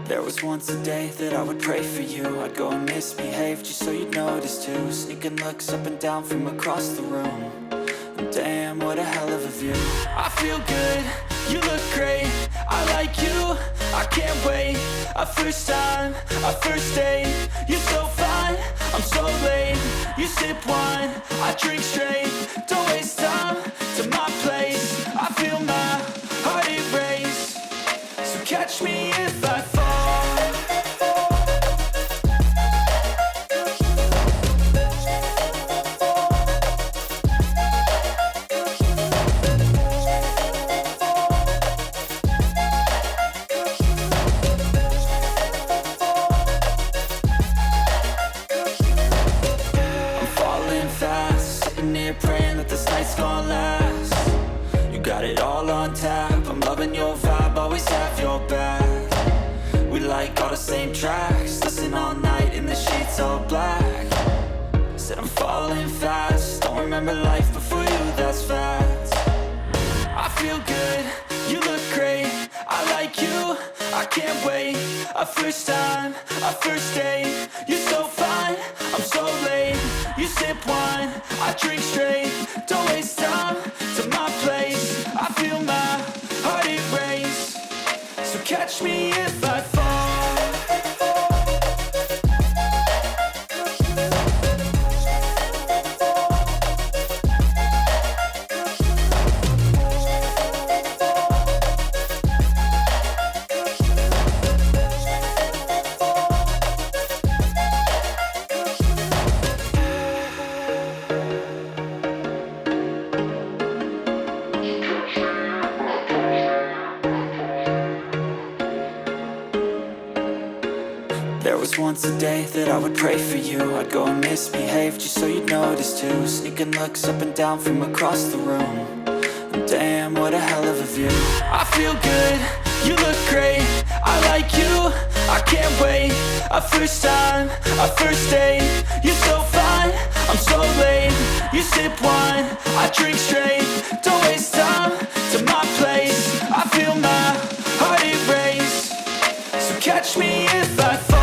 There was once a day that I would pray for you. I'd go and misbehave just so you'd notice too. Sneaking looks up and down from across the room. And damn, what a hell of a view. I feel good, you look great, I like you, I can't wait. A first time, a first date, you're so fine, I'm so late. You sip wine, I drink straight, don't waste time to my place. I feel my heart erase, so catch me if I fall. Praying that this night's gonna last. You got it all on tap, I'm loving your vibe, always have your back. We like all the same tracks, listen all night in the sheets all black. Said I'm falling fast, don't remember life before you, that's fact. I feel good, you look great, I like you, I can't wait. A first time, a first date, you're so fine, I'm so late. You sip wine, I drink straight, don't waste time to my place. I feel my heart erase, so catch me if I fall. There was once a day that I would pray for you. I'd go and misbehave just so you'd notice too. Sneaking looks up and down from across the room. And damn, what a hell of a view. I feel good, you look great, I like you, I can't wait. A first time, a first date, you're so fine, I'm so late. You sip wine, I drink straight, don't waste time to my place. I feel my heart erase, so catch me if I fall.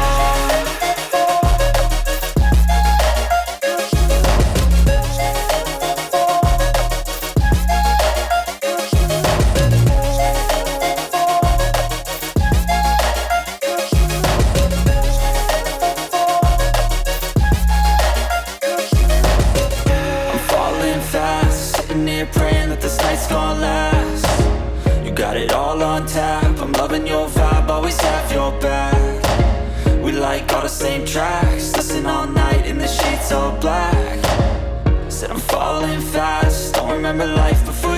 Praying that this night's gonna last. You got it all on tap, I'm loving your vibe, always have your back. We like all the same tracks, listen all night in the sheets all black. Said I'm falling fast, don't remember life before